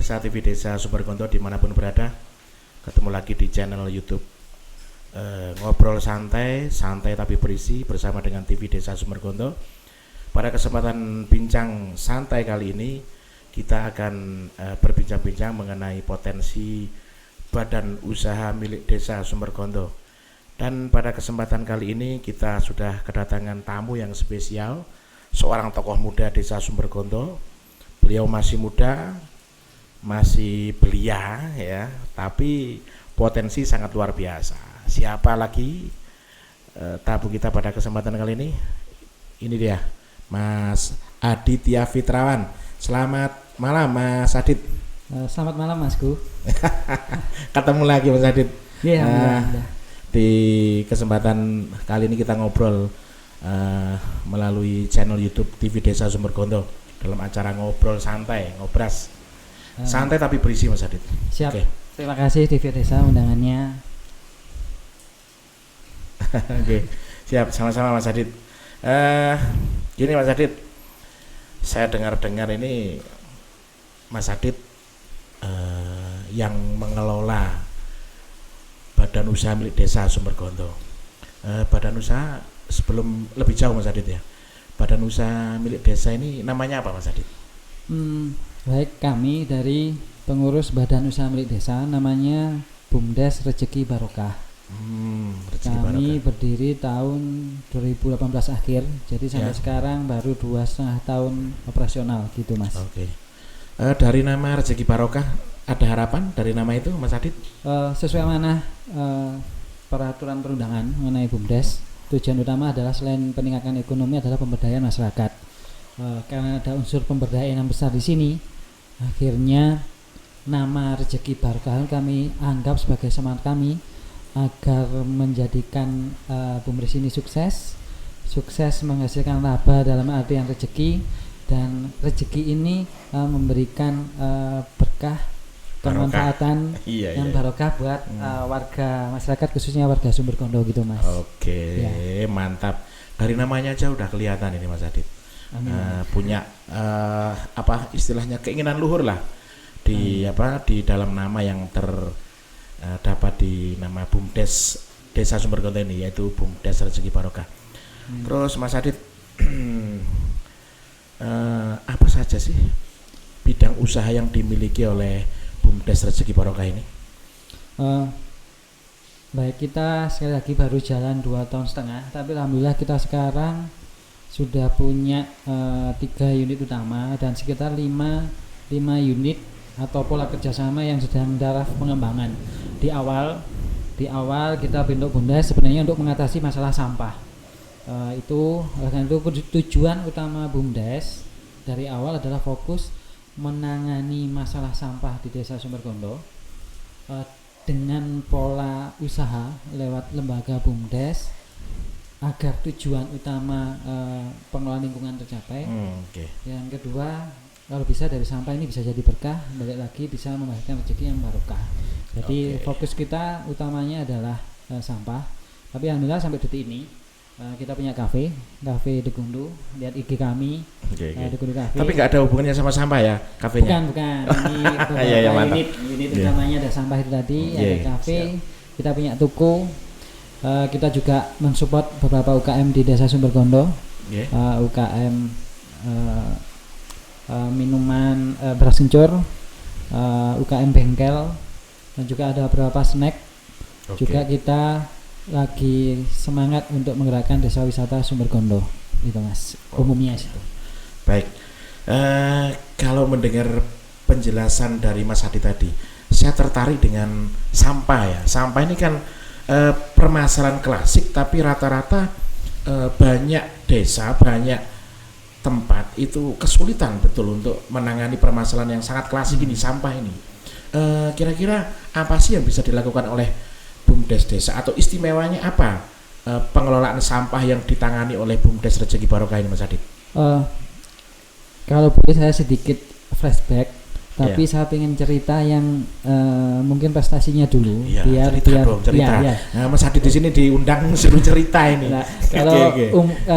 pemirsa TV Desa Sumberkonto dimanapun berada, ketemu lagi di channel YouTube Ngobrol Santai, Santai Tapi Berisi bersama dengan TV Desa Sumberkonto. Pada kesempatan bincang santai kali ini, kita akan berbincang-bincang mengenai potensi badan usaha milik Desa Sumberkonto. Dan pada kesempatan kali ini kita sudah kedatangan tamu yang spesial, seorang tokoh muda Desa Sumberkonto. Beliau masih muda, masih belia ya, tapi potensi sangat luar biasa. Siapa lagi tamu kita pada kesempatan kali ini? Ini dia, Mas Aditya Fitrawan. Selamat malam Mas Adit. Selamat malam Masku. Ketemu lagi Mas Adit. Iya. Di kesempatan kali ini kita ngobrol melalui channel YouTube TV Desa Sumberkonto dalam acara ngobrol santai, ngobras santai tapi berisi Mas Adit. Siap. Oke. Terima kasih TV Desa undangannya. Oke, siap, sama-sama Mas Adit. Gini Mas Adit, saya dengar-dengar ini Mas Adit yang mengelola badan usaha milik Desa Sumberkonto. Badan usaha, sebelum lebih jauh Mas Adit ya, badan usaha milik desa ini namanya apa Mas Adit? Baik, kami dari pengurus badan usaha milik desa namanya BUMDes Rezeki Barokah. Kami berdiri tahun 2018 akhir, jadi sampai sekarang baru 2,5 tahun operasional gitu Mas. Oke. Dari nama Rezeki Barokah, ada harapan dari nama itu Mas Adit? Sesuai amanah peraturan perundangan mengenai BUMDes, tujuan utama adalah selain peningkatan ekonomi adalah pemberdayaan masyarakat. Karena ada unsur pemberdayaan yang besar di sini, akhirnya nama Rezeki Barokah kami anggap sebagai semangat kami agar menjadikan BUMDes ini sukses menghasilkan laba dalam artian rezeki, dan rezeki ini memberikan berkah, kemanfaatan yang barokah buat warga masyarakat, khususnya warga Sumberkonto gitu Mas. Oke, ya. Mantap. Dari namanya aja udah kelihatan ini Mas Adit. Punya apa istilahnya, keinginan luhur lah di di dalam nama yang dapat di nama BUMDes Desa Sumberkonto ini, yaitu BUMDes Rezeki Barokah. Terus Mas Adit, apa saja sih bidang usaha yang dimiliki oleh BUMDes Rezeki Barokah ini? Baik, kita sekali lagi baru jalan 2,5 tahun, tapi alhamdulillah kita sekarang sudah punya 3 unit utama dan sekitar 5 unit atau pola kerjasama yang sedang dalam pengembangan. Di awal kita bentuk BUMDes sebenarnya untuk mengatasi masalah sampah. Itu tujuan utama BUMDes dari awal adalah fokus menangani masalah sampah di Desa Sumberkonto dengan pola usaha lewat lembaga BUMDes agar tujuan utama pengelolaan lingkungan tercapai. Yang kedua, kalau bisa dari sampah ini bisa jadi berkah, balik lagi bisa menghasilkan rezeki yang barokah. Jadi fokus kita utamanya adalah sampah. Tapi alhamdulillah sampai detik ini kita punya kafe Degundu, lihat IG kami. Degundu Cafe. Tapi nggak ada hubungannya sama sampah ya kafenya? Bukan. Ini unit utamanya ada sampah itu tadi, ada kafe. Kita punya toko. Kita juga mensupport beberapa UKM di Desa Sumberkonto. UKM minuman beras kencur, UKM bengkel, dan juga ada beberapa snack. Juga kita lagi semangat untuk menggerakkan desa wisata Sumberkonto gitu Mas, umumnya itu. Baik, kalau mendengar penjelasan dari Mas Hadi tadi, saya tertarik dengan sampah ya. Sampah ini kan permasalahan klasik, tapi rata-rata banyak desa, banyak tempat itu kesulitan betul untuk menangani permasalahan yang sangat klasik ini, sampah ini. Kira-kira apa sih yang bisa dilakukan oleh BUMDes desa, atau istimewanya apa pengelolaan sampah yang ditangani oleh BUMDes Rezeki Barokah ini Mas Adit? Kalau boleh saya sedikit flashback, tapi saya ingin cerita yang mungkin prestasinya dulu. Biar cerita. Nah, Mas Adit di sini diundang suruh cerita ini. Nah, kalau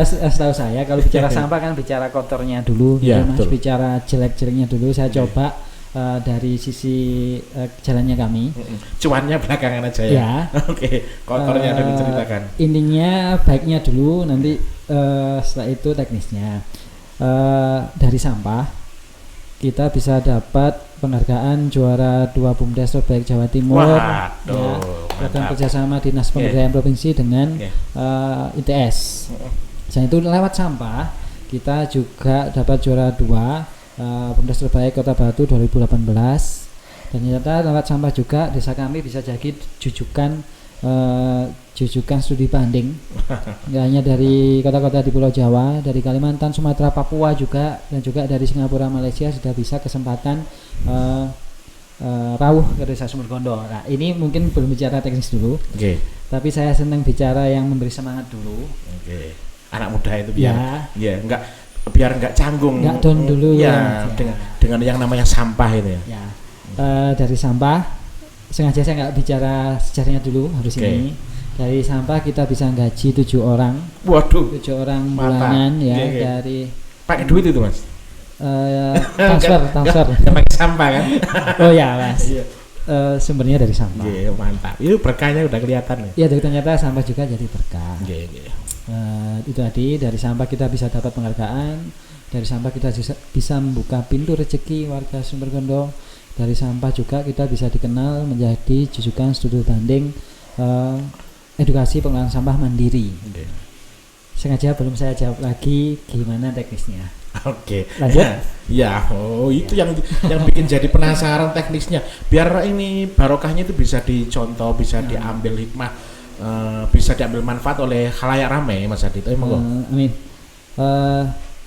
setahu saya kalau bicara sampah kan bicara kotornya dulu, Mas, bicara jelek-jeleknya dulu. Saya coba dari sisi jalannya kami. Cuannya belakangan aja ya. Ya. Oke, kotornya ada diceritakan. Intinya baiknya dulu, nanti setelah itu teknisnya. Dari sampah kita bisa dapat penghargaan juara 2 BUMDes terbaik Jawa Timur. Waduh, program kerjasama Dinas Pemberdayaan Provinsi dengan ITS. Selain itu lewat sampah kita juga dapat juara 2 BUMDes terbaik Kota Batu 2018. Dan ternyata lewat sampah juga desa kami bisa jadi jujukan studi banding. Nggak hanya dari kota-kota di Pulau Jawa, dari Kalimantan, Sumatera, Papua juga, dan juga dari Singapura, Malaysia sudah bisa kesempatan rawuh ke Desa Sumbergondo. Nah, ini mungkin belum bicara teknis dulu. Tapi saya senang bicara yang memberi semangat dulu. Anak muda itu biar nggak canggung. Nggak down dulu ya. Dengan yang namanya sampah itu ya. Dari sampah sengaja saya nggak bicara sejarahnya dulu harus ini. Dari sampah kita bisa gaji 7 orang. Waduh. 7 orang bulanan ya. Dari pakai duit itu Mas. Transfer. Yang pakai sampah kan? Oh ya Mas. Sumbernya dari sampah. Mantap. Itu berkahnya udah kelihatan. Iya, ternyata sampah juga jadi berkah. Itu tadi dari sampah kita bisa dapat penghargaan. Dari sampah kita bisa membuka pintu rezeki warga Sumbergondo. Dari sampah juga kita bisa dikenal menjadi jujukan studi banding edukasi pengelolaan sampah mandiri. Sengaja belum saya jawab lagi gimana teknisnya. Lanjut. Itu yang bikin jadi penasaran teknisnya. Biar ini barokahnya itu bisa dicontoh, bisa diambil hikmah, bisa diambil manfaat oleh khalayak ramai Mas Adi. Amin.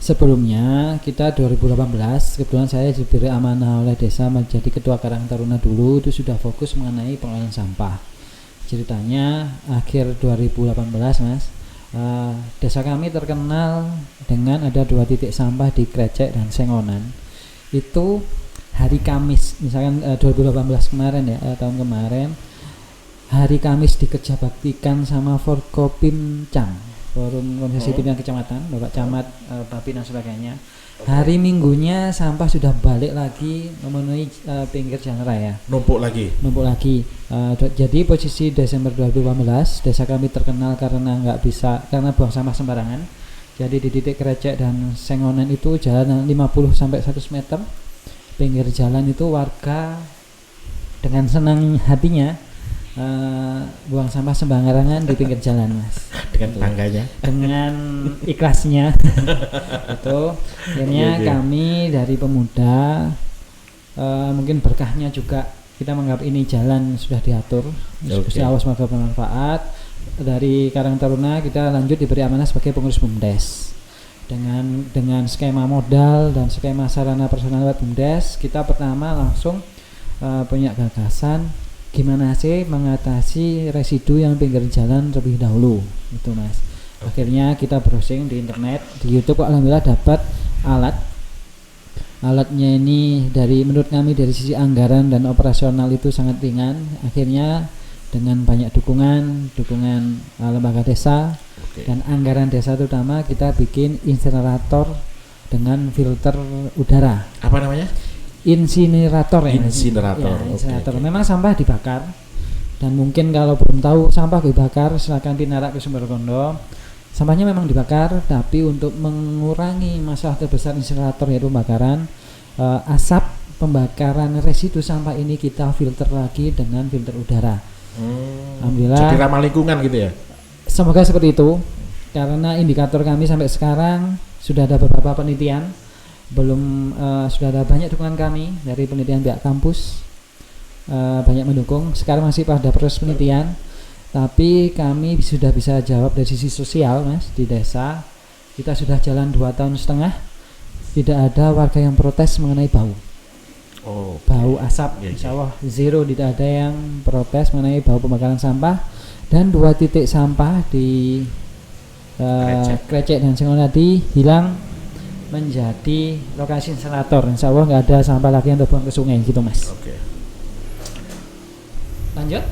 Sebelumnya kita 2018 kebetulan saya diberi amanah oleh desa menjadi ketua Karang Taruna dulu, itu sudah fokus mengenai pengelolaan sampah. Ceritanya akhir 2018 Mas, desa kami terkenal dengan ada 2 titik sampah di Krecek dan Sengonan. Itu hari Kamis, misalkan 2018 kemarin ya, tahun kemarin hari Kamis dikerjabaktikan sama Forkopim Cam, Forum Konsesi Pimpinan Kecamatan, Bapak Camat, Bapi dan sebagainya. Hari Minggunya sampah sudah balik lagi memenuhi pinggir jalan raya. Numpuk lagi. Jadi posisi Desember 2018 desa kami terkenal karena buang sampah sembarangan. Jadi di titik Krecek dan Sengonan itu jalan 50 sampai 100 meter. Pinggir jalan itu warga dengan senang hatinya buang sampah sembarangan di pinggir jalan Mas, dengan tangganya, dengan ikhlasnya. Itu akhirnya kami dari pemuda mungkin berkahnya juga kita menganggap ini jalan sudah diatur, semoga bermanfaat. Dari Karang Taruna kita lanjut diberi amanah sebagai pengurus BUMDes dengan skema modal dan skema sarana prasarana lewat BUMDes. Kita pertama langsung punya gagasan gimana sih mengatasi residu yang pinggir jalan terlebih dahulu itu Mas. Akhirnya kita browsing di internet, di YouTube, alhamdulillah dapat alatnya ini. Menurut kami dari sisi anggaran dan operasional itu sangat ringan. Akhirnya dengan banyak dukungan lembaga desa dan anggaran desa terutama, kita bikin insinerator dengan filter udara. Apa namanya? Insinerator. Memang sampah dibakar, dan mungkin kalau belum tahu sampah dibakar silakan pinarak ke Sumbergondo. Sampahnya memang dibakar, tapi untuk mengurangi masalah terbesar insinerator yaitu pembakaran, asap pembakaran residu sampah ini kita filter lagi dengan filter udara. Alhamdulillah. Jadi ramah lingkungan gitu ya. Semoga seperti itu, karena indikator kami sampai sekarang sudah ada beberapa penelitian. Sudah ada banyak dukungan kami dari penelitian pihak kampus, banyak mendukung. Sekarang masih pada proses penelitian, tapi kami sudah bisa jawab dari sisi sosial Mas. Di desa kita sudah jalan 2,5 tahun, tidak ada warga yang protes mengenai bau. Bau asap, insya Allah zero, tidak ada yang protes mengenai bau pembakaran sampah. Dan 2 titik sampah di Krecek dan Sengonan tadi hilang menjadi lokasi insinerator. Insya Allah nggak ada sampah lagi yang terbuang ke sungai gitu Mas. Lanjut.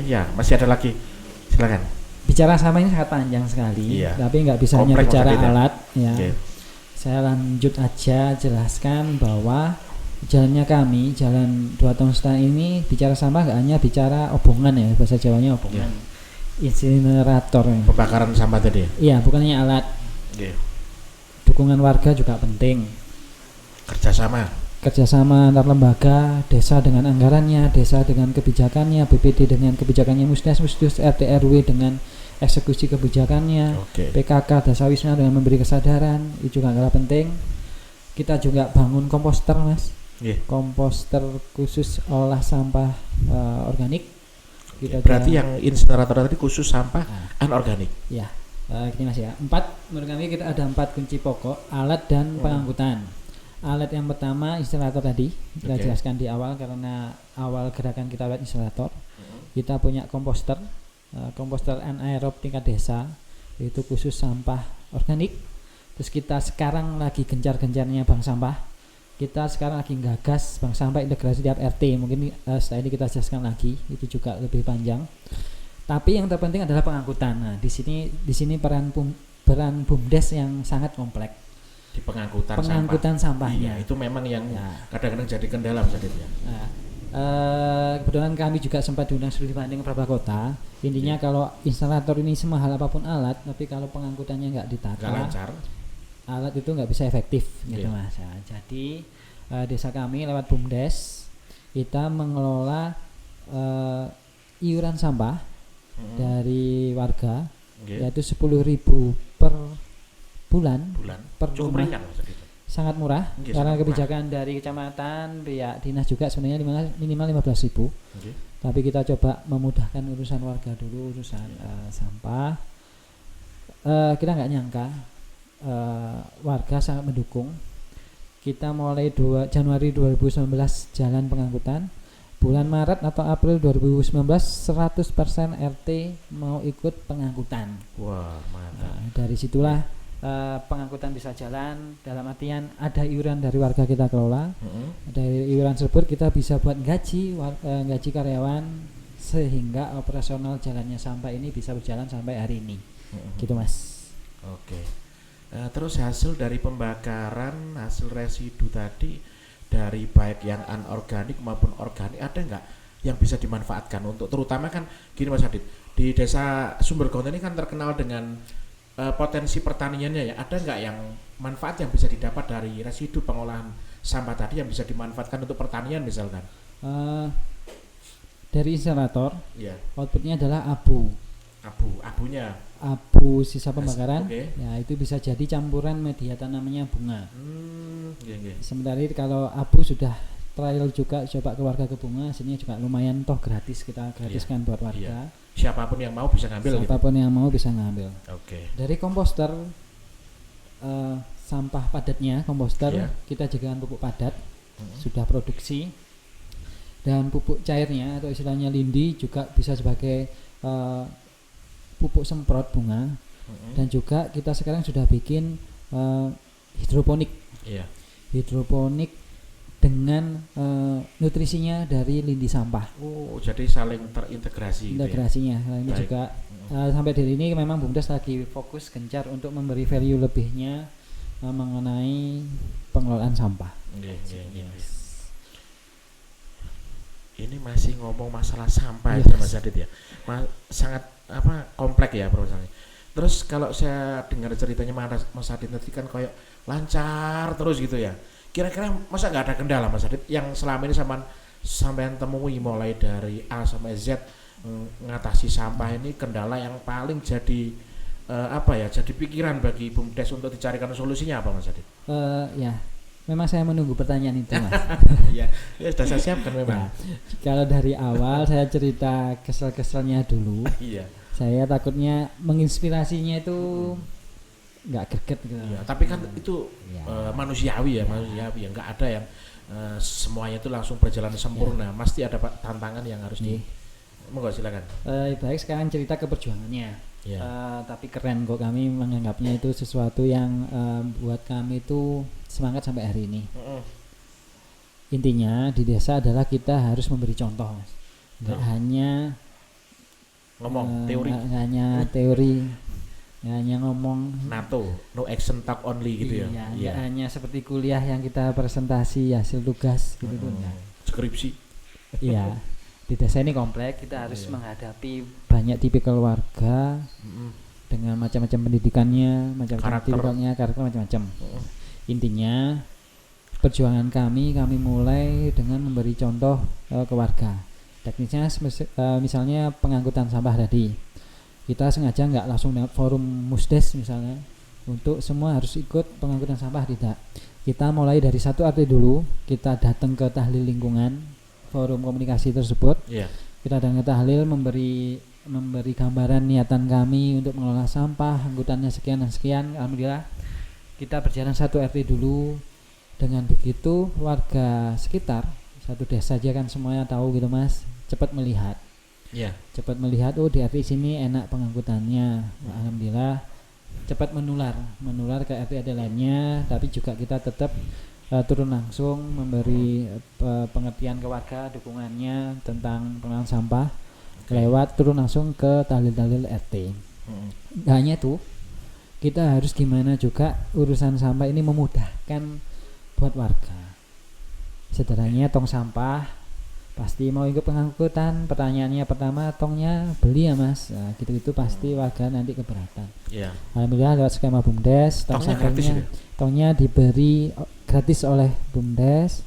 Ya masih ada lagi, silakan. Bicara sampah ini sangat panjang sekali, tapi nggak bisa hanya bicara alat ya. Saya lanjut aja jelaskan bahwa jalannya kami, jalan 2,5 tahun ini bicara sampah nggak hanya bicara obongan ya, bahasa Jawanya obongan. Insinerator. Pembakaran sampah tadi. Iya, bukan hanya alat. Dukungan warga juga penting. Kerjasama antar lembaga, desa dengan anggarannya, desa dengan kebijakannya, BPD dengan kebijakannya, Musdes, RT RW dengan eksekusi kebijakannya, PKK Desa Wisma dengan memberi kesadaran, itu juga kalah penting. Kita juga bangun komposter, Mas. Komposter khusus olah sampah organik. Berarti yang insinerator tadi khusus sampah anorganik. Ya, gini Mas ya. Menurut kami kita ada 4 kunci pokok alat dan pengangkutan. Alat yang pertama insinerator tadi kita jelaskan di awal karena awal gerakan kita lewat insinerator. Kita punya komposter anaerob tingkat desa, itu khusus sampah organik. Terus kita sekarang lagi gencar-gencarnya bank sampah. Kita sekarang lagi gagas bank sampah integrasi tiap RT. Mungkin setelah ini kita jelaskan lagi, itu juga lebih panjang. Tapi yang terpenting adalah pengangkutan. Nah, di sini peran BUMDes yang sangat kompleks. Di pengangkutan sampahnya. Iya, itu memang yang kadang-kadang jadi kendala Mas Adit ya. Nah, kebetulan kami juga sempat diundang studi banding beberapa kota. Intinya kalau insinerator ini semahal apapun alat, tapi kalau pengangkutannya nggak ditata, lancar, alat itu nggak bisa efektif gitu Mas. Nah, jadi desa kami lewat BUMDes kita mengelola iuran sampah dari warga, yaitu 10.000 per bulan per cukup rumah. ringan Mas Adit. Sangat murah karena kebijakan dari kecamatan, pihak dinas juga sebenarnya minimal 15.000. Tapi kita coba memudahkan urusan warga dulu, urusan sampah. Kita nggak nyangka warga sangat mendukung. Kita mulai Januari 2019 jalan pengangkutan. Bulan Maret atau April 2019 100% RT mau ikut pengangkutan. Wah, mantap. Nah, dari situlah pengangkutan bisa jalan, dalam artian ada iuran dari warga kita kelola. Dari iuran tersebut kita bisa buat gaji karyawan sehingga operasional jalannya sampah ini bisa berjalan sampai hari ini. Gitu Mas. Oke. Terus hasil dari pembakaran, hasil residu tadi dari baik yang anorganik maupun organik, ada nggak yang bisa dimanfaatkan untuk, terutama kan gini Mas Adit, di desa Sumbergonto ini kan terkenal dengan potensi pertaniannya ya, ada nggak yang manfaat yang bisa didapat dari residu pengolahan sampah tadi yang bisa dimanfaatkan untuk pertanian misalkan? Dari insinerator, outputnya adalah abu sisa pembakaran. Ya, itu bisa jadi campuran media tanamnya bunga. Sementara kalau abu sudah trial juga coba ke warga ke bunga, hasilnya juga lumayan, toh gratis, kita gratiskan buat warga. Siapapun yang mau bisa ngambil. Yang mau bisa ngambil. Dari komposter sampah padatnya, kita jadikan pupuk padat, sudah produksi, dan pupuk cairnya atau istilahnya lindi juga bisa sebagai pupuk semprot bunga. Dan juga kita sekarang sudah bikin hidroponik. Hidroponik dengan nutrisinya dari lindi sampah. Jadi saling terintegrasi. Integrasinya. Gitu ya? Ini juga sampai dari ini memang BUMDes lagi fokus gencar untuk memberi value lebihnya mengenai pengelolaan sampah. Ini masih ngomong masalah sampah ya Mas Adit ya. Sangat kompleks ya permasalahannya. Terus kalau saya dengar ceritanya Mas Adit tadi kan kayak lancar terus gitu ya. Kira-kira masa nggak ada kendala Mas Adit yang selama ini sampean temui mulai dari A sampai Z mengatasi sampah ini, kendala yang paling jadi jadi pikiran bagi BUMDes untuk dicarikan solusinya apa Mas Adit? Ya, memang saya menunggu pertanyaan itu Mas. ya sudah saya siapkan memang. Kalau dari awal saya cerita kesel-keselnya dulu. Saya takutnya menginspirasinya itu nggak greget gitu. Tapi kan itu manusiawi ya, nggak ada yang semuanya itu langsung berjalan sempurna. Pasti ada tantangan yang harus monggo silakan. Baik, sekarang cerita ke perjuangannya. Tapi keren kok, kami menganggapnya itu sesuatu yang buat kami itu semangat sampai hari ini. Intinya di desa adalah kita harus memberi contoh, Mas. Nggak hanya ngomong teori, nggak hanya teori. hanya ngomong NATO, no action talk only gitu ya. iya, nggak hanya seperti kuliah yang kita presentasi hasil tugas gitu tuh enggak. Skripsi. Iya, di desa ini komplek kita harus menghadapi banyak tipikal warga dengan macam-macam pendidikannya, macam-macam Karakter. tipikalnya, karakter macam-macam. Intinya perjuangan kami mulai dengan memberi contoh ke warga. Teknisnya misalnya pengangkutan sampah tadi, kita sengaja nggak langsung lewat forum Musdes misalnya untuk semua harus ikut pengangkutan sampah, tidak. Kita mulai dari satu RT dulu, kita datang ke tahlil lingkungan forum komunikasi tersebut. Kita datang ke tahlil memberi gambaran niatan kami untuk mengelola sampah, angkutannya sekian dan sekian. Alhamdulillah kita berjalan satu RT dulu. Dengan begitu warga sekitar satu desa aja kan semuanya tahu gitu Mas, cepat melihat. Cepat melihat, oh di RT sini enak pengangkutannya. Alhamdulillah cepat menular ke RT lainnya, tapi juga kita tetap turun langsung memberi pengertian ke warga, dukungannya tentang pengelolaan sampah lewat turun langsung ke tahlil-tahlil RT. Gak hanya itu, kita harus gimana juga urusan sampah ini memudahkan buat warga. Sederhananya tong sampah pasti mau ikut pengangkutan, pertanyaannya pertama tongnya beli ya Mas, nah, gitu-gitu pasti warga nanti keberatan. Alhamdulillah lewat skema BUMDes tongnya diberi gratis oleh BUMDes,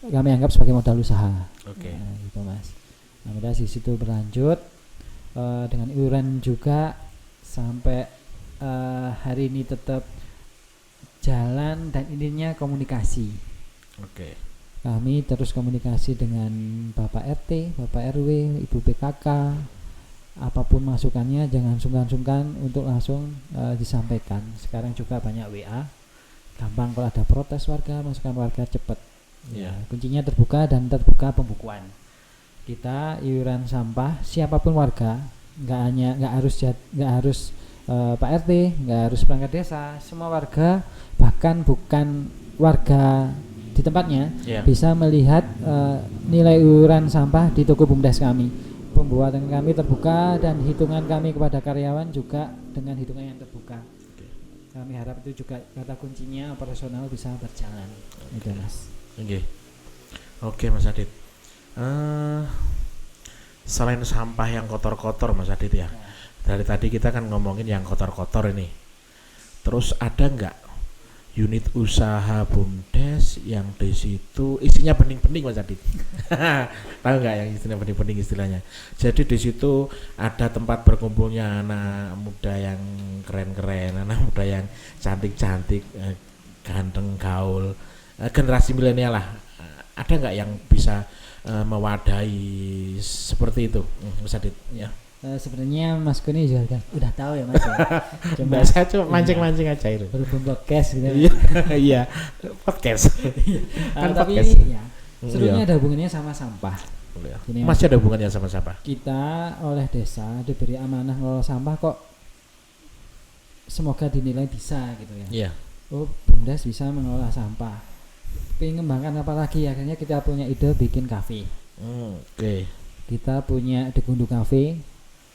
kami anggap sebagai modal usaha. Nah, gitu Mas. Alhamdulillah di situ berlanjut dengan iuran juga sampai hari ini tetap jalan, dan intinya komunikasi. Kami terus komunikasi dengan Bapak RT, Bapak RW, Ibu PKK, apapun masukannya jangan sungkan-sungkan untuk langsung disampaikan. Sekarang juga banyak WA, gampang kalau ada protes warga, masukan warga cepat. Kuncinya terbuka dan terbuka pembukuan. Kita iuran sampah siapapun warga, nggak harus Pak RT, nggak harus perangkat desa, semua warga, bahkan bukan warga di tempatnya bisa melihat nilai iuran sampah di toko BUMDes kami. Pembuatan kami terbuka dan hitungan kami kepada karyawan juga dengan hitungan yang terbuka. Kami harap itu juga kata kuncinya operasional bisa berjalan. Itu Mas. Oke Mas Adit. Selain sampah yang kotor-kotor Mas Adit ya. Dari tadi kita kan ngomongin yang kotor-kotor ini. Terus ada nggak unit usaha BUMDes yang di situ isinya bening-bening Mas Adit? Tahu nggak yang isinya bening-bening istilahnya? Jadi di situ ada tempat berkumpulnya anak muda yang keren-keren, anak muda yang cantik-cantik, ganteng, gaul, generasi milenial lah. Ada nggak yang bisa mewadahi seperti itu, Mas Adit? Sebenarnya Mas Kuni juga udah tahu ya Mas. Saya cuma mancing-mancing aja itu. Berhubung podcast gitu. Iya, podcast. Kan tapi podcast. Ya, sebenarnya ada hubungannya sama sampah. Masih ada hubungannya sama sampah. Kita oleh desa diberi amanah ngelola sampah kok, semoga dinilai bisa gitu ya. Oh, BUMDes bisa mengelola sampah. Pengen ngembangkan apa lagi? Akhirnya kita punya ide bikin kafe. Kita punya Degundu Cafe.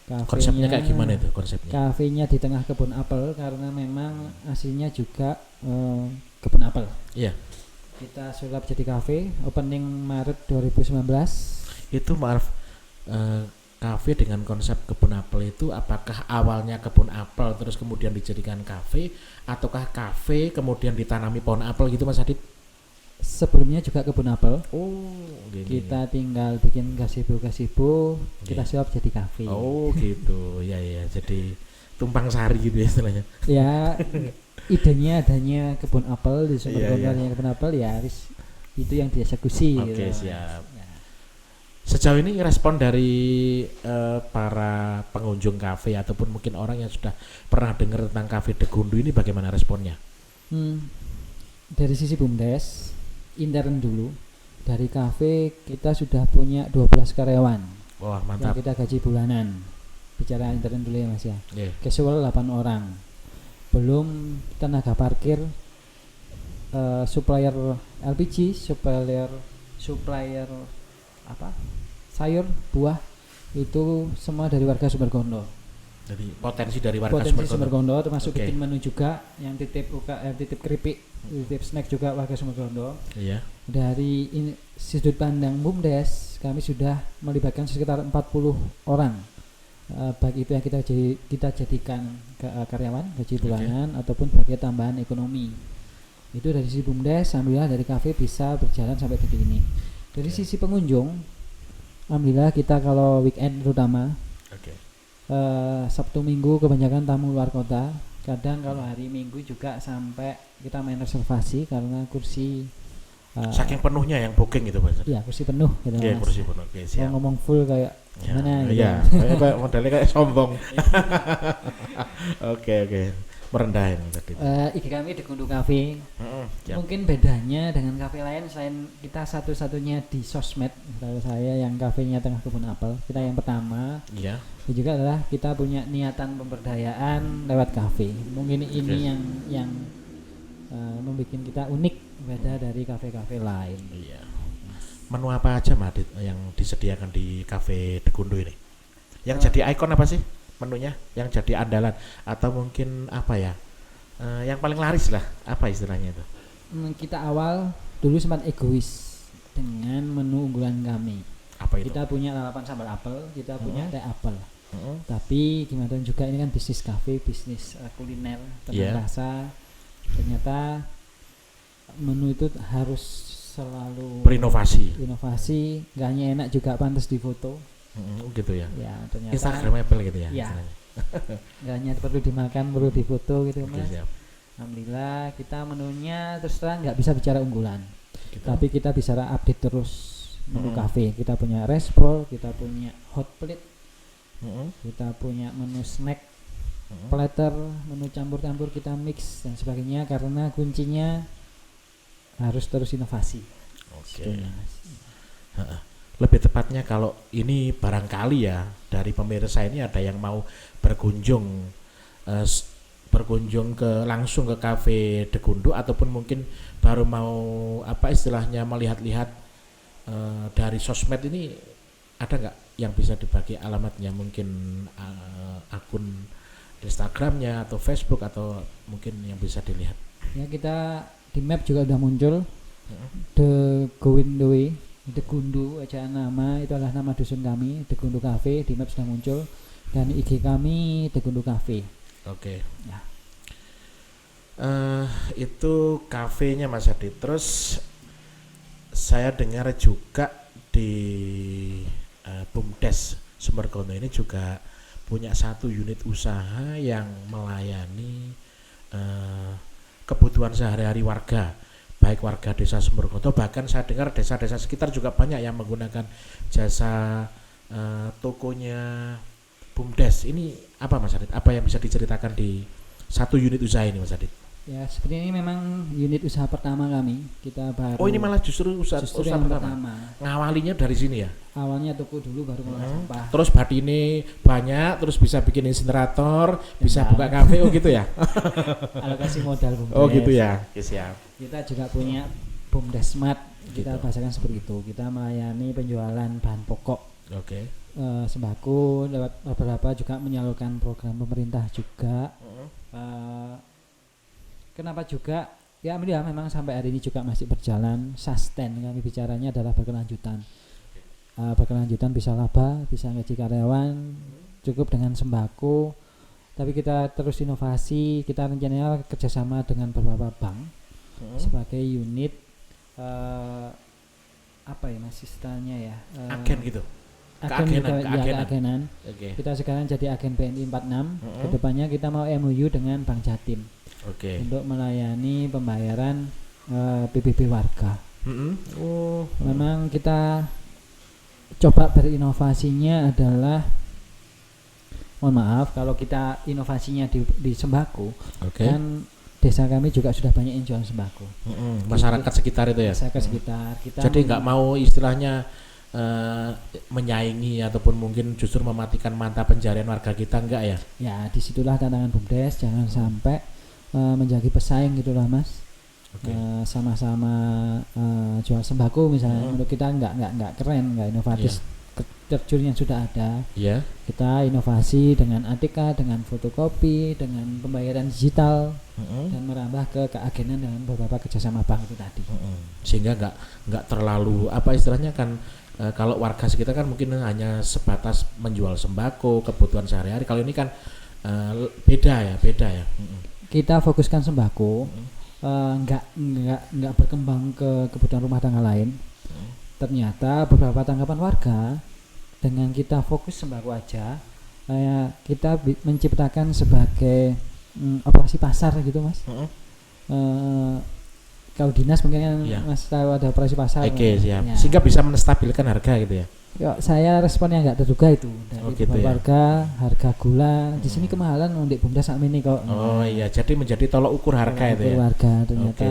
Konsepnya kayak gimana itu konsepnya? Kafenya di tengah kebun apel karena memang aslinya juga kebun apel. Kita sulap jadi kafe, opening Maret 2019. Itu maaf, kafe dengan konsep kebun apel itu apakah awalnya kebun apel terus kemudian dijadikan kafe, ataukah kafe kemudian ditanami pohon apel gitu Mas Adit? Sebelumnya juga kebun apel. Kita tinggal bikin gazebo, kita sulap jadi kafe. Gitu. Ya, jadi tumpang sari gitu ya istilahnya. Ya, idenya adanya kebun apel di Sumbergondo, kebun apel ya itu yang dieksekusi. Siap. Sejauh ini respon dari para pengunjung kafe ataupun mungkin orang yang sudah pernah dengar tentang kafe Degundu ini bagaimana responnya? Dari sisi BUMDes intern dulu, dari kafe kita sudah punya 12 karyawan. Wah, mantap. Yang kita gaji bulanan. Bicara intern dulu ya Mas ya. Casual 8 orang. Belum tenaga parkir, supplier LPG, supplier sayur, buah, itu semua dari warga Sumbergondo. Jadi potensi dari warga Potensi Sumbergondo. Sumbergondo termasuk Oke. bikin menu juga yang titip titip keripik, titip snack juga warga Sumbergondo. Iya. Dari sudut pandang BUMDes kami sudah melibatkan sekitar 40 orang. Baik itu yang kita jadikan karyawan gaji bulanan ataupun sebagai tambahan ekonomi. Itu dari sisi BUMDes, alhamdulillah dari kafe bisa berjalan sampai detik ini. Dari sisi pengunjung, alhamdulillah kita kalau weekend terutama Oke. Sabtu Minggu kebanyakan tamu luar kota. Kadang kalau hari Minggu juga sampai kita main reservasi karena kursi Saking penuhnya yang booking gitu Pak. iya kursi penuh gitu Iya, Mas. kursi penuh. Oke, Kalau siap. ngomong full kayak Ya, gimana gitu. iya, kayak modelnya kayak sombong. Oke. Merendahin tadi. IG kami Dekundu Cafe. Siap. Mungkin bedanya dengan kafe lain selain kita satu-satunya di sosmed, kalau saya yang kafenya Tengah Kebun Apel, kita yang pertama. Iya. Itu juga adalah kita punya niatan pemberdayaan lewat kafe. Mungkin ini yang membuat kita unik, beda dari kafe-kafe lain. Iya. Menu apa aja Mbak Adit yang disediakan di Cafe Dekundu ini? Yang jadi ikon apa sih menunya? Yang jadi andalan atau mungkin apa ya? Yang paling laris lah, apa istilahnya itu? Kita awal dulu sempat egois dengan menu unggulan kami. Apa itu? Kita punya lalapan sambal apel, kita punya teh apel. Tapi gimana juga ini kan bisnis kafe, bisnis kuliner, tentang rasa. Ternyata menu itu harus selalu berinovasi. Inovasi, gak hanya enak juga pantas difoto. Gitu ya. Ya, ternyata Instagramable gitu ya. Iya. Gak hanya perlu dimakan, perlu difoto gitu Oke, Mas. siap. Alhamdulillah kita menunya terus terang nggak bisa bicara unggulan, Gitu. tapi kita bisa update terus menu kafe. Kita punya restball, kita punya hot plate, kita punya menu snack, platter, menu campur-campur kita mix dan sebagainya karena kuncinya harus terus inovasi. Oke. Gitu, Mas. Lebih tepatnya kalau ini barangkali ya dari pemirsa ini ada yang mau berkunjung langsung ke Cafe Dekundu ataupun mungkin baru mau apa istilahnya melihat-lihat dari sosmed ini, ada nggak yang bisa dibagi alamatnya, mungkin akun Instagramnya atau Facebook atau mungkin yang bisa dilihat? Ya kita di map juga udah muncul The Gowind Way, Dekundu aja nama, itu adalah nama dusun kami, Dekundu Cafe. Di map sudah muncul dan IG kami Dekundu Cafe. Oke. Ya. Itu kafenya Mas Adi. Terus saya dengar juga di BUMDes Sumbergondo ini juga punya satu unit usaha yang melayani kebutuhan sehari-hari warga, baik warga desa Sumbergondo, bahkan saya dengar desa-desa sekitar juga banyak yang menggunakan jasa tokonya BUMDes. Ini apa Mas Adit? Apa yang bisa diceritakan di satu unit usaha ini Mas Adit? Ya seperti ini memang unit usaha pertama kami. Kita baru. Oh ini malah justru usaha yang pertama. Ngawalinya dari sini ya? Awalnya toko dulu baru ngolah sampah. Terus batine banyak, terus bisa bikin insinerator, bisa buka kafe, oh gitu ya? Alokasi modal BUMDes. Oh gitu ya? Oke, siap. Kita juga punya BUMDes Smart. Kita bahasakan seperti itu. Kita melayani penjualan bahan pokok. Oke. Sembako, lewat beberapa juga menyalurkan program pemerintah juga. Kenapa juga? Ya alhamdulillah memang sampai hari ini juga masih berjalan, sustain. Kami bicaranya adalah berkelanjutan. Berkelanjutan bisa laba, bisa gaji karyawan, cukup dengan sembako. Tapi kita terus inovasi, kita rencananya kerjasama dengan beberapa bank sebagai unit apa ya mas istilahnya ya? Agen gitu. Keagenan. Oke. Kita sekarang jadi agen BNI 46. Kedepannya kita mau MOU dengan Bank Jatim. Oke. Untuk melayani pembayaran PBB warga. Oh, memang kita coba berinovasinya adalah, mohon maaf kalau kita inovasinya di sembako, kan desa kami juga sudah banyak yang jual sembako. Masyarakat sekitar itu ya. Masyarakat sekitar. Kita jadi nggak mau istilahnya menyaingi ataupun mungkin justru mematikan mata pencarian warga kita, enggak ya? Ya disitulah tantangan BUMDes, jangan sampai menjadi pesaing gitulah mas. Sama-sama jual sembako misalnya, menurut kita nggak keren, nggak inovatif, terjun yang sudah ada. Ya. Kita inovasi dengan ATK, dengan fotokopi, dengan pembayaran digital, dan merambah ke keagenan dengan beberapa kerjasama bank itu tadi. Sehingga nggak terlalu apa istilahnya kan, kalau warga sekitar kan mungkin hanya sebatas menjual sembako kebutuhan sehari-hari. Kalau ini kan beda ya. Kita fokuskan sembako, nggak berkembang ke kebutuhan rumah tangga lain. Ternyata beberapa tanggapan warga, dengan kita fokus sembako aja, kita menciptakan sebagai operasi pasar gitu mas. Kalau dinas mungkin kan mas tahu ada operasi pasar. Oke, siap. Ya. Sehingga bisa menstabilkan harga gitu ya. Saya responnya nggak terduga itu dari gitu warga, harga gula di sini kemahalan untuk BUMDes saat ini kok. Iya, jadi menjadi tolok ukur harga itu ya. Warga ternyata.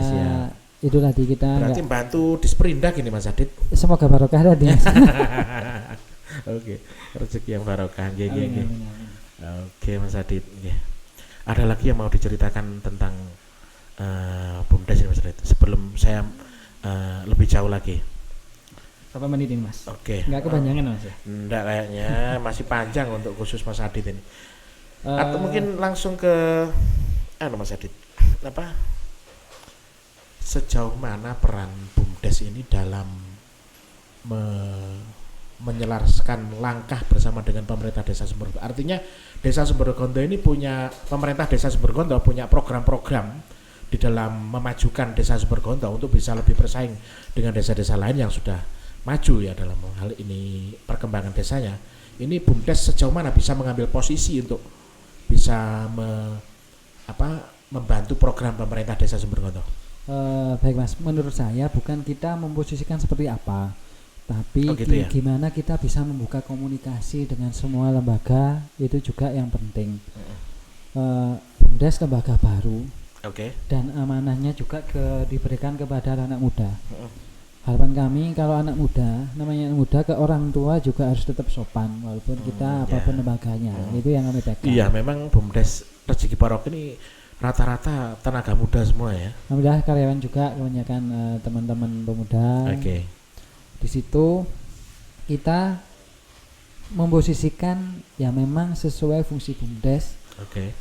Itu tadi kita. Berarti bantu Disperindak ini Mas Adit. Semoga barokah tadi. Oke, rezeki yang barokah. Oke Mas Adit. Ada lagi yang mau diceritakan tentang BUMDes ini Mas Adit sebelum saya lebih jauh lagi. Berapa menit ini Mas? Oke. Enggak kepanjangan Mas ya? Enggak kayaknya, masih panjang untuk khusus Mas Adit ini. Atau mungkin langsung ke Mas Adit. Sejauh mana peran BUMDes ini dalam menyelaraskan langkah bersama dengan pemerintah Desa Sumbergondo. Artinya Desa Sumbergondo ini pemerintah Desa Sumbergondo punya program-program di dalam memajukan Desa Sumbergondo untuk bisa lebih bersaing dengan desa-desa lain yang sudah maju ya dalam hal ini perkembangan desanya. Ini BUMDes sejauh mana bisa mengambil posisi untuk bisa membantu program pemerintah Desa Sumbergondo? Baik Mas, menurut saya bukan kita memposisikan seperti apa, tapi gimana kita bisa membuka komunikasi dengan semua lembaga, itu juga yang penting. BUMDes lembaga baru, dan amanahnya juga diberikan kepada anak muda. Harapan kami kalau anak muda, namanya anak muda, ke orang tua juga harus tetap sopan walaupun kita apapun lembaganya. Itu yang kami pegang. Iya, memang BUMDes Rezeki Barokah ini rata-rata tenaga muda semua ya. Alhamdulillah karyawan juga kebanyakan teman-teman pemuda. Di situ kita memposisikan ya memang sesuai fungsi BUMDes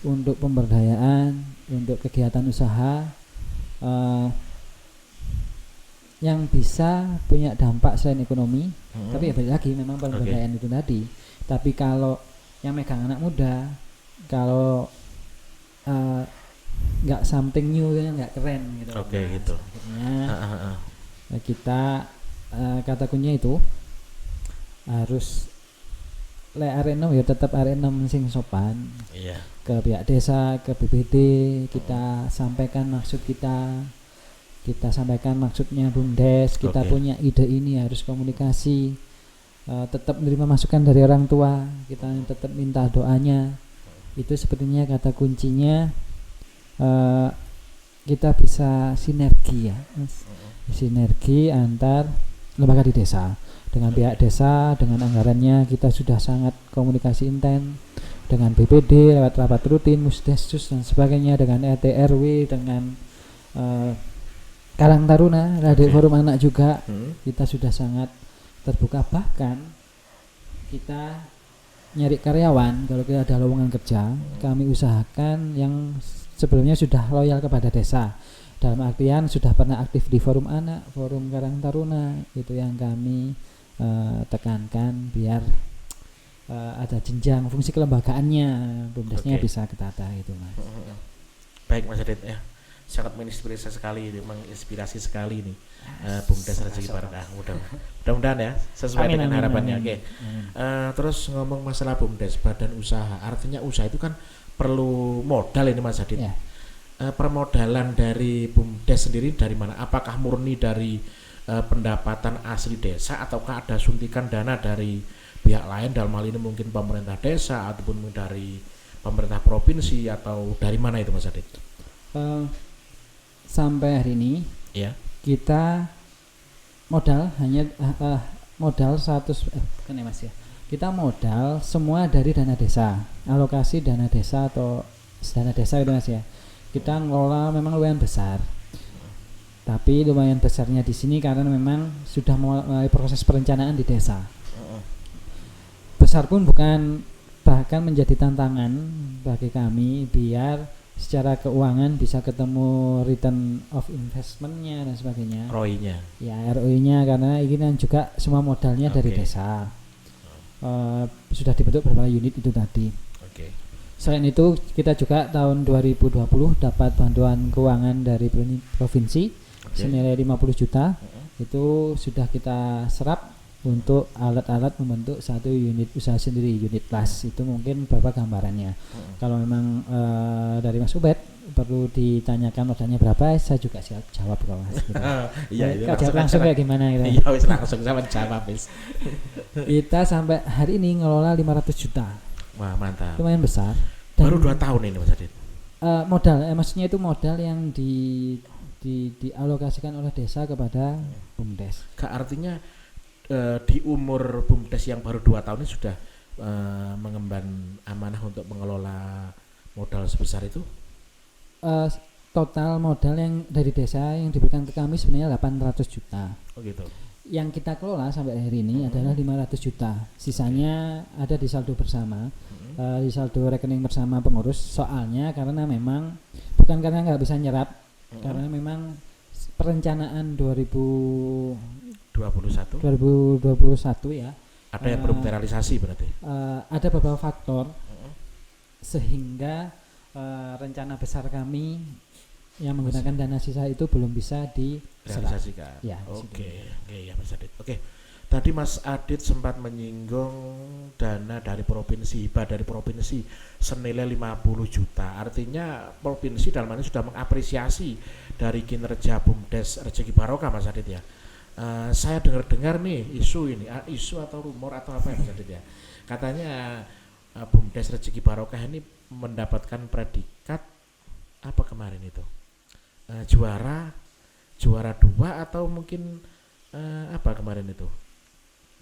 untuk pemberdayaan, untuk kegiatan usaha yang bisa punya dampak selain ekonomi, tapi ya balik lagi memang pemberdayaan itu tadi. Tapi kalau yang megang anak muda, kalau nggak something new, nggak keren gitu. Gitu. Akhirnya kita kata kuncinya itu harus arek ya tetap arek sing sopan. Ke pihak desa, ke BPD kita sampaikan maksud kita sampaikan maksudnya BUMDes, kita punya ide ini harus komunikasi, tetap menerima masukan dari orang tua, kita tetap minta doanya. Itu sepertinya kata kuncinya, kita bisa sinergi ya, sinergi antar lembaga di desa. Dengan pihak desa, dengan anggarannya kita sudah sangat komunikasi intens, dengan BPD lewat rapat rutin, Musdesus dan sebagainya, dengan RT RW, dengan Karang Taruna, Forum Anak juga, kita sudah sangat terbuka. Bahkan kita nyari karyawan, kalau kita ada lowongan kerja, kami usahakan yang sebelumnya sudah loyal kepada desa, dalam artian sudah pernah aktif di Forum Anak, Forum Karang Taruna. Itu yang kami tekankan biar ada jenjang fungsi kelembagaannya, BUMDesnya bisa ketata itu Mas. Baik Mas Adit ya, sangat menginspirasi sekali nih BUMDes Rezeki Barokah. Mudah-mudahan ya sesuai dengan harapannya. Terus ngomong masalah BUMDes, badan usaha, artinya usaha itu kan perlu modal ini Mas Adit. Permodalan dari BUMDes sendiri dari mana? Apakah murni dari pendapatan asli desa ataukah ada suntikan dana dari pihak lain, dalam hal ini mungkin pemerintah desa ataupun dari pemerintah provinsi, atau dari mana itu Mas Adit? Sampai hari ini kita modal hanya modal 100 bukan ya Mas ya. Kita modal semua dari dana desa, alokasi dana desa atau dana desa itu Mas ya. Kita ngelola memang lumayan besar. Tapi lumayan besarnya di sini karena memang sudah mulai proses perencanaan di desa. besar pun bukan, bahkan menjadi tantangan bagi kami biar secara keuangan bisa ketemu return of investment-nya dan sebagainya. ROI-nya. Ya, ROI-nya karena ini kan juga semua modalnya dari desa. Sudah dibentuk beberapa unit itu tadi. Selain itu kita juga tahun 2020 dapat bantuan keuangan dari provinsi senilai 50 juta. Itu sudah kita serap untuk alat-alat membentuk satu unit usaha sendiri, unit kelas. Itu mungkin beberapa gambarannya. Kalau memang dari Mas Ubed perlu ditanyakan modalnya berapa, saya juga siap jawab kalau Mas. Gitu. Iya, itu langsung kayak gimana gitu. Iya, wis langsung sama jawab wis. Kita sampai hari ini ngelola 500 juta. Wah, mantap. Lumayan besar. Dan baru 2 tahun ini Mas Adit. Modal, maksudnya itu modal yang dialokasikan oleh desa kepada BUMDes. Artinya di umur BUMDes yang baru 2 tahun ini sudah mengemban amanah untuk mengelola modal sebesar itu? Total modal yang dari desa yang diberikan ke kami sebenarnya 800 juta. Oh gitu. Yang kita kelola sampai hari ini adalah 500 juta. Sisanya ada di saldo bersama, di saldo rekening bersama pengurus. Soalnya karena memang bukan karena nggak bisa nyerap, karena memang perencanaan 2021 ya. Ada yang belum terrealisasi berarti? Ada beberapa faktor sehingga rencana besar kami yang menggunakan dana sisa itu belum bisa direalisasikan. Ya, Oke, ya Mas Adit. Oke. Tadi Mas Adit sempat menyinggung dana dari provinsi, hibah dari provinsi senilai 50 juta. Artinya provinsi dalam hal ini sudah mengapresiasi dari kinerja BUMDes Rezeki Barokah Mas Adit ya. Saya dengar-dengar nih isu atau rumor atau apa ya Mas Adit ya. Katanya BUMDes Rezeki Barokah ini mendapatkan predikat apa kemarin itu? Juara 2 atau mungkin apa kemarin itu?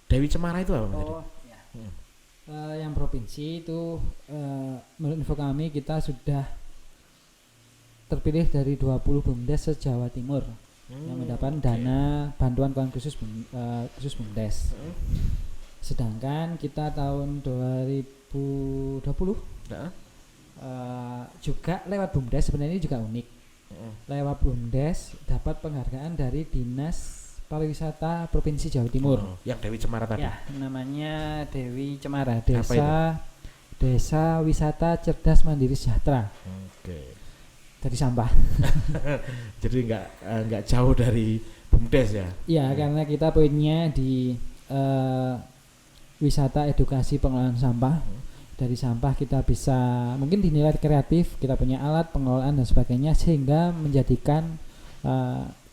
Dewi Cemara itu apa? Ya. Yang provinsi itu menurut info kami kita sudah terpilih dari 20 BUMDes se-Jawa Timur yang mendapatkan dana bantuan keuangan khusus BUMDes. Sedangkan kita tahun 2020 juga lewat BUMDes, sebenarnya ini juga unik. Lewat BUMDes dapat penghargaan dari Dinas Pariwisata Provinsi Jawa Timur. Yang Dewi Cemara tadi. Ya, namanya Dewi Cemara, Desa Wisata Cerdas Mandiri Sejahtera. Dari sampah. Jadi nggak jauh dari BUMDes ya. Iya, karena kita poinnya di wisata edukasi pengelolaan sampah. Dari sampah kita bisa mungkin dinilai kreatif, kita punya alat pengelolaan dan sebagainya sehingga menjadikan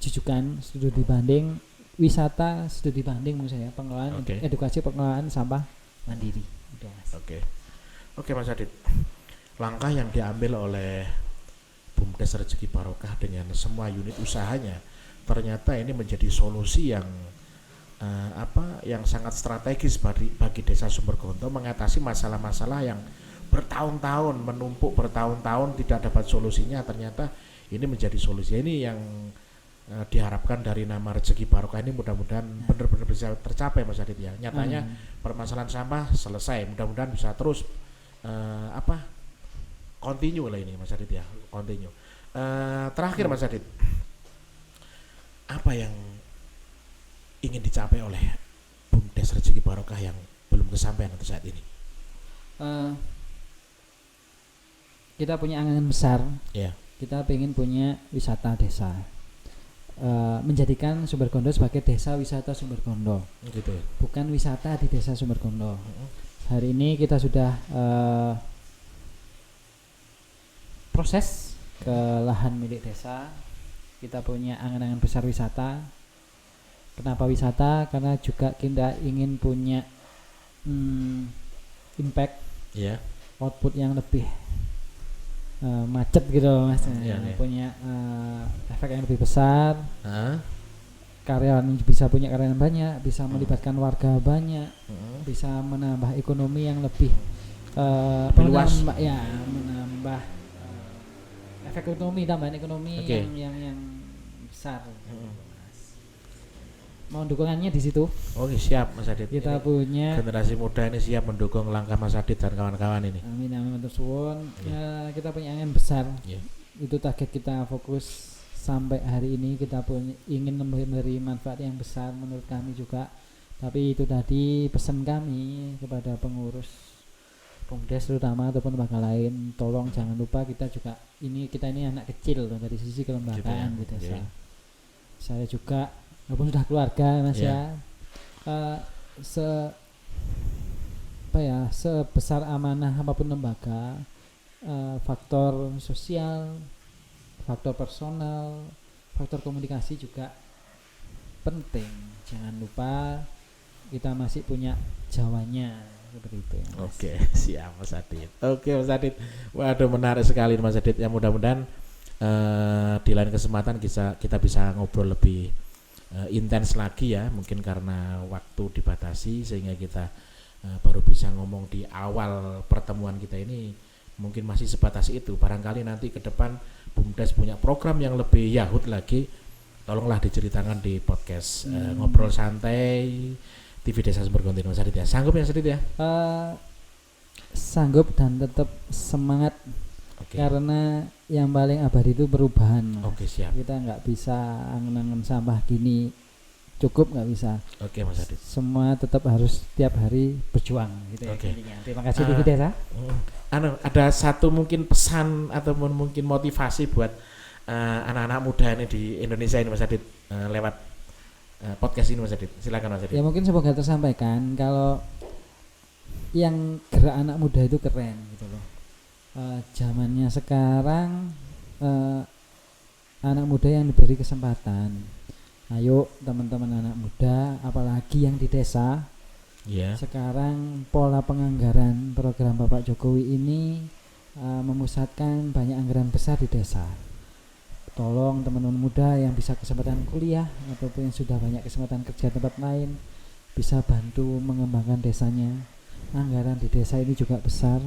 jujukan studi banding wisata studi banding menurut saya pengelolaan edukasi pengelolaan sampah mandiri. Oke Mas Adit. Langkah yang diambil oleh BUMDes Rezeki Barokah dengan semua unit usahanya ternyata ini menjadi solusi yang yang sangat strategis bagi Desa Sumbergonto mengatasi masalah-masalah yang bertahun-tahun menumpuk bertahun-tahun tidak dapat solusinya. Ternyata ini menjadi solusi. Ini yang diharapkan dari nama Rezeki Barokah ini mudah-mudahan benar-benar bisa tercapai Mas Adit ya. Nyatanya permasalahan sampah selesai, mudah-mudahan bisa terus continue lah ini Mas Adit ya, continue. Terakhir Mas Adit, apa yang ingin dicapai oleh BUMDes Rezeki Barokah yang belum kesampaian untuk saat ini? Kita punya angan besar. Yeah. Kita pengen punya wisata desa. Menjadikan Sumbergondo sebagai desa wisata Sumbergondo. Gitu. Bukan wisata di desa Sumbergondo. Hari ini kita sudah proses ke lahan milik desa. Kita punya angan-angan besar wisata. Kenapa wisata? Karena juga kita ingin punya impact, output yang lebih macet gitu Mas, punya efek yang lebih besar. Karyawan bisa punya karyawan banyak, bisa melibatkan warga banyak, bisa menambah ekonomi yang lebih luas, menambah efek ekonomi, tambahan ekonomi yang besar. mau dukungannya di situ. Oke, siap Mas Adit. Kita Ini punya generasi muda ini siap mendukung langkah Mas Adit dan kawan-kawan ini. amin amin matur suwun. Kita punya angin besar. Iya. Itu target kita fokus sampai hari ini, kita punya ingin memberi manfaat yang besar menurut kami juga. Tapi itu tadi pesan kami kepada pengurus BUMDes terutama ataupun lembaga lain, tolong jangan lupa kita ini anak kecil loh dari sisi kelembagaan Gitu di ya. desa. Iya. Saya juga walaupun sudah keluarga Mas Iya. Sebesar amanah apapun lembaga, faktor sosial, faktor personal, faktor komunikasi juga penting. Jangan lupa kita masih punya Jawanya seperti itu ya, Mas. Oke, siap Mas Adit. Oke Mas Adit. Waduh, menarik sekali Mas Adit. Ya mudah-mudahan di lain kesempatan kita bisa ngobrol lebih intens lagi ya. Mungkin karena waktu dibatasi sehingga kita baru bisa ngomong di awal pertemuan kita ini. Mungkin masih sebatas itu. Barangkali nanti ke depan BUMDes punya program yang lebih yahut lagi. Tolonglah diceritakan di podcast Ngobrol Santai TV Desa Sumbergonto Mas Adit ya. Sanggup ya Mas Adit ya? Sanggup dan tetap semangat. Oke. Karena yang paling abadi itu perubahan, Mas. Oke, siap. Kita nggak bisa angen-angen sampah gini cukup, nggak bisa. Oke Mas Adit. Semua tetap harus tiap hari berjuang gitu ya. Oke. Intinya. Terima kasih TV Desa. Ada satu mungkin pesan ataupun mungkin motivasi buat anak-anak muda ini di Indonesia ini Mas Adit lewat podcast ini Mas Adit. Silakan Mas Adit. Ya mungkin semoga tersampaikan kalau yang gerak anak muda itu keren gitu loh. Zamannya sekarang anak muda yang diberi kesempatan. Ayo teman-teman anak muda, apalagi yang di desa. Iya. Sekarang pola penganggaran program Bapak Jokowi ini memusatkan banyak anggaran besar di desa. Tolong teman-teman muda yang bisa kesempatan kuliah ataupun yang sudah banyak kesempatan kerja tempat lain bisa bantu mengembangkan desanya. Anggaran di desa ini juga besar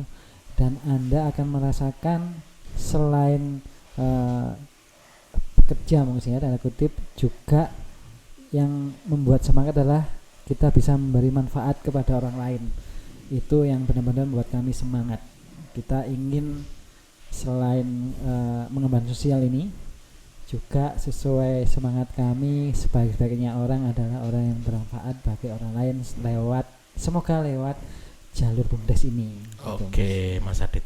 dan Anda akan merasakan selain bekerja mungkin ya, tanda kutip, juga yang membuat semangat adalah kita bisa memberi manfaat kepada orang lain. Itu yang benar-benar membuat kami semangat. Kita ingin selain mengembangkan sosial ini juga sesuai semangat kami, sebaik-baiknya orang adalah orang yang bermanfaat bagi orang lain semoga lewat jalur BUMDes ini. Oke Mas Adit.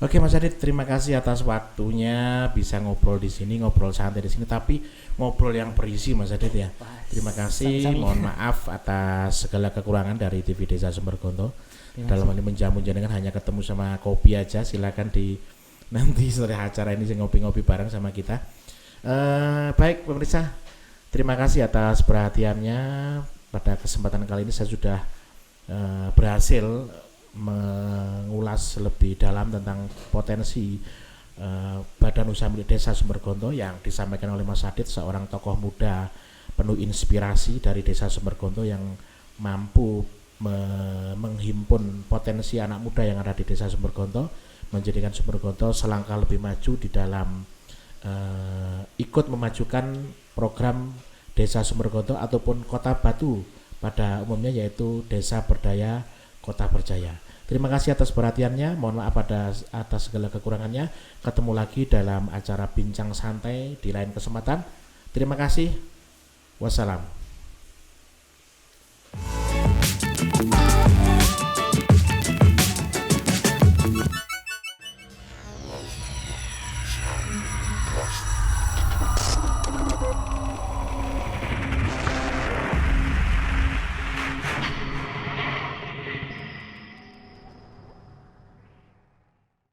Oke Mas Adit, terima kasih atas waktunya bisa ngobrol di sini, ngobrol santai di sini, tapi ngobrol yang berisi Mas Adit ya. Terima kasih. Sami-sami. Mohon maaf atas segala kekurangan dari TV Desa Sumbergonto. Dalam hal ini menjamu jenengan hanya ketemu sama kopi aja. Silakan di nanti setelah acara ini ngopi-ngopi bareng sama kita. Baik pemirsa, terima kasih atas perhatiannya. Pada kesempatan kali ini saya sudah berhasil mengulas lebih dalam tentang potensi Badan Usaha Milik Desa Sumbergonto yang disampaikan oleh Mas Adit, seorang tokoh muda penuh inspirasi dari Desa Sumbergonto yang mampu menghimpun potensi anak muda yang ada di Desa Sumbergonto, menjadikan Sumbergonto selangkah lebih maju di dalam ikut memajukan program Desa Sumbergonto ataupun Kota Batu pada umumnya, yaitu Desa Berdaya Kota Berjaya. Terima kasih atas perhatiannya. Mohon maaf atas segala kekurangannya. Ketemu lagi dalam acara Bincang Santai di lain kesempatan. Terima kasih. Wassalam.